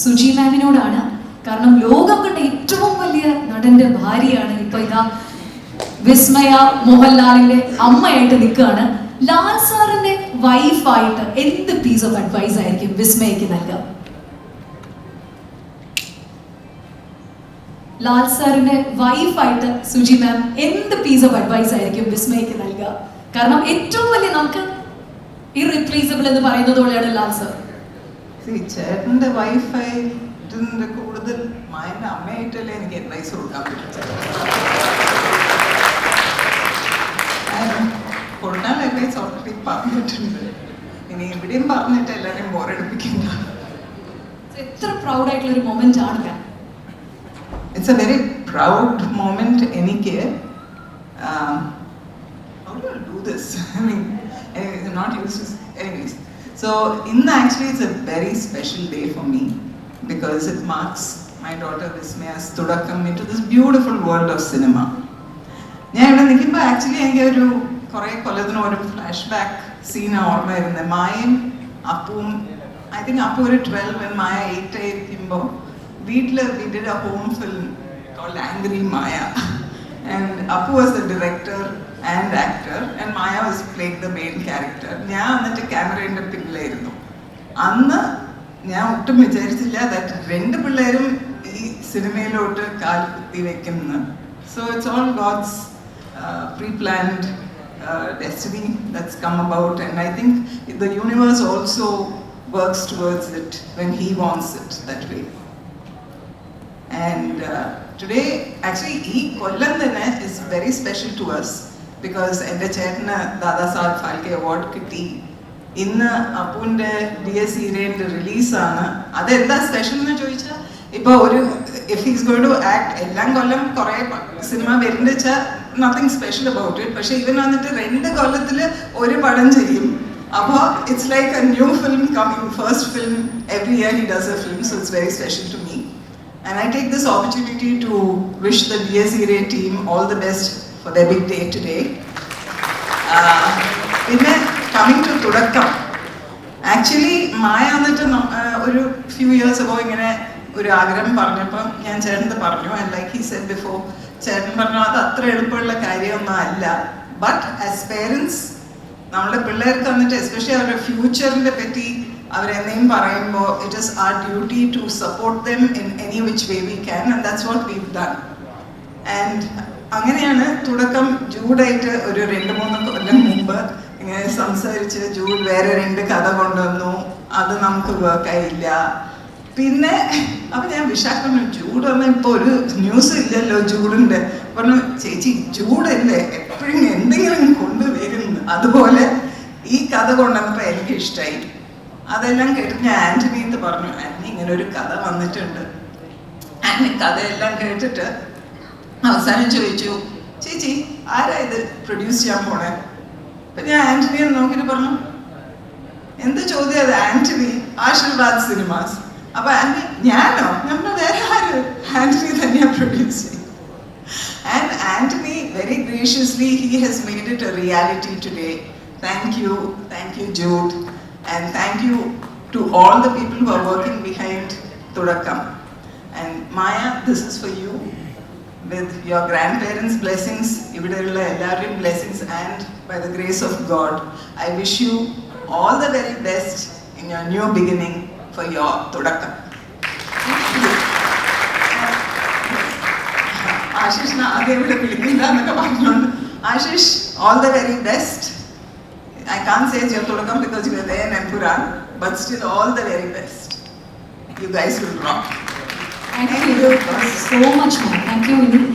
സുജി മാമിനോടാണ്. കാരണം ലോകം കണ്ട ഏറ്റവും വലിയ നടന്റെ ഭാര്യയാണ്. ഇപ്പൊ ഇതാ വിസ്മയ മോഹൻലാലിന്റെ അമ്മയായിട്ട് നിൽക്കുകയാണ്. ലാൽ സാറിന്റെ വൈഫായിട്ട് എന്ത് പീസ് ഓഫ് അഡ്വൈസ് ആയിരിക്കും വിസ്മയക്ക് നൽകുക? ലാൽ സാറിന്റെ വൈഫായിട്ട് സുജി മാം എന്ത് പീസ് ഓഫ് അഡ്വൈസ് ആയിരിക്കും വിസ്മയക്ക് നൽകുക? കാരണം ഏറ്റവും വലിയ നമുക്ക് ഇറീപ്ലേസബിൾ എന്ന് പറയുന്നത് പോലെയാണ് ലാൽ സാർ. ചേട്ടന്റെ വൈഫായിട്ട് കൂടുതൽ മായന്റെ അമ്മയായിട്ടല്ലേ എനിക്ക് അഡ്വൈസ് കൊടുക്കാൻ പറ്റും. കൊടുക്കാൻ അഡ്വൈസ് ഓൾറെഡി പറഞ്ഞിട്ടുണ്ട്. ഇനി എവിടെയും പറഞ്ഞിട്ട് എല്ലാവരെയും ബോറടിപ്പിക്കില്ല. എത്ര പ്രൗഡ് ആയിട്ടുള്ള ഒരു മൊമെന്റ് ആണ്. It's a very proud moment എനിക്ക്. How do I do this? I mean, I'm not used to anyways. So actually it's a very special day for me because it marks my daughter Vismaya's തുടക്കം into this beautiful world of cinema. ഞാൻ ഇവിടെ നിൽക്കുമ്പോൾ actually എനിക്ക് ഒരു കുറേ കൊല്ലത്തിന് ഒരു flash back സീനാണ് ഓർമ്മ വരുന്നത്. മായയും അപ്പുവും, ഐ തിങ്ക് അപ്പു ഒരു 12 and മായ 8 ആയിരിക്കുമ്പോൾ വീട്ടിൽ we did a home film called Angry Maya and Appu was the director and actor and Maya was playing the main character. ഞാൻ എന്നിട്ട് ക്യാമറയുടെ പിന്നിലായിരുന്നു. അന്ന് ഞാൻ ഒട്ടും വിചാരിച്ചില്ല that രണ്ട് പിള്ളേരും ഈ സിനിമയിലോട്ട് കാൽ കുത്തി വെക്കുന്നു. So it's all God's pre-planned destiny that's come about, and I think the universe also works towards it when he wants it that way. And today actually ee kollam thane is very special to us because ende chetna Dada Saheb Phalke award kitti. Inna Appunde DS Heroine release aanu. Adu endha special nu choicha ipo oru if he is going to act ellam kollam kore cinema verundecha nothing special about it, പക്ഷേ ഇവൻ വന്നിട്ട് 2 കൊല്ലത്തിൽ ഒരു പടം ചെയ്യും. അപ്പോൾ it's like A new film coming, first film every year he does a film, so it's very special to me. And I take this opportunity to wish the DS Heroine team all the best for their big day today. പിന്നെ coming to തുടക്കം, actually മായ വന്നിട്ട് ഒരു few years ago ഇങ്ങനെ ഒരു ആഗ്രഹം പറഞ്ഞപ്പോൾ ഞാൻ ചേട്ടൻ പറഞ്ഞു, and like he said before, ചേട്ടൻ പറഞ്ഞു അത് അത്ര എളുപ്പമുള്ള കാര്യമൊന്നും അല്ല. ബട്ട് ആസ് പേരൻസ് നമ്മുടെ പിള്ളേർക്ക് വന്നിട്ട് എസ്പെഷ്യലി അവരുടെ ഫ്യൂച്ചറിനെ പറ്റി അവരെന്തെങ്കിലും പറയുമ്പോൾ it is our duty to support them in any which way we can, and that's what we've done. And അങ്ങനെയാണ് തുടക്കം. ജൂഡായിട്ട് ഒരു 2-3 കൊല്ലം മുമ്പ് ഇങ്ങനെ സംസാരിച്ച് ജൂഡ് വേറെ 2 കഥ കൊണ്ടുവന്നു, അത് നമുക്ക് വർക്കായില്ല. പിന്നെ അപ്പം ഞാൻ വിശാഖ ജൂഡ് വന്നാൽ ഇപ്പോൾ ഒരു ന്യൂസ് ഇല്ലല്ലോ ജൂഡിൻ്റെ. പറഞ്ഞു ചേച്ചി ജൂഡല്ലേ എപ്പോഴും എന്തെങ്കിലും കൊണ്ടുവരുന്നു. അതുപോലെ ഈ കഥ കൊണ്ടുവന്നപ്പോൾ എനിക്ക് ഇഷ്ടമായി. അതെല്ലാം കേട്ടിട്ട് ഞാൻ ആൻ്റണിന്ന് പറഞ്ഞു, ആൻ്റണി ഇങ്ങനെ ഒരു കഥ വന്നിട്ടുണ്ട്. ആൻ്റണി കഥയെല്ലാം കേട്ടിട്ട് അവസാനം ചോദിച്ചു, ചേച്ചി ആരാ ഇത് പ്രൊഡ്യൂസ് ചെയ്യാൻ പോണേ? അപ്പം ഞാൻ ആൻ്റണിയെ നോക്കിയിട്ട് പറഞ്ഞു, എന്ത് ചോദ്യം അത്? ആൻ്റണി, ആശീർവാദ് സിനിമാസ്. അപ്പൊ ആന്റണി ഞാനോ? നമ്മൾ വേറെ ആര്? ആന്റണി തന്നെയാണ് പ്രൊഡ്യൂസ് ചെയ്യുന്നത്. And Anthony very graciously he has made it a reality today. Thank you Jude, and thank you to all the people who are working behind Thudakkam. And Maya, this is for you with your grandparents' blessings, ivideയുള്ള എല്ലാവരുടെയും blessings, and by the grace of God I wish you all the very best in your new beginning for your Thudakkam. ആശിഷിനെ ആദ്യം ഇവിടെ വിളിക്കില്ല എന്നൊക്കെ പറഞ്ഞുകൊണ്ട്, Ashish all the very best. I can say your തുടക്കം because you are there in Empuraan, but still all the very best. You guys will rock. Thank you so much, ma'am. Thank you.